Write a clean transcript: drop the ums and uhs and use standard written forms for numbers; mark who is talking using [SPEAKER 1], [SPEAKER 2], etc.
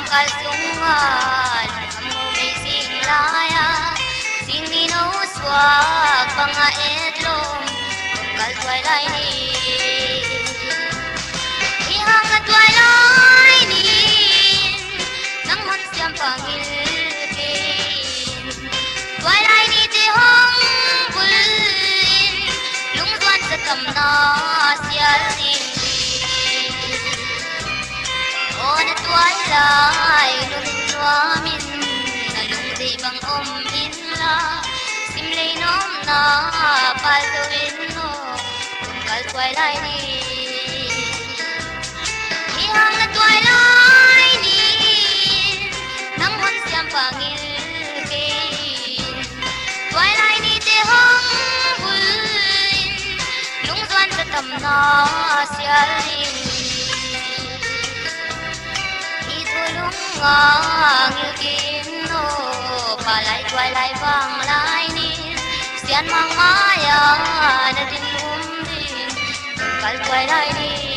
[SPEAKER 1] kalsungan amo may singlaya singino swag mga etlong kal twilight ihang twilight nang mansiyang pangilkin twilight ni tihong bulin lungduan sa kamna siyal on twilight nunin nuamin nalungday bang inla simlay nom na palawin mo kal twilight ihang na twilight nang mansiyang pangilkin twilight ni tihong bulin lungduan sa kamna siyal ngang ilkin no palay twilight bang lainin siyan mang maya na din umdin kal twilight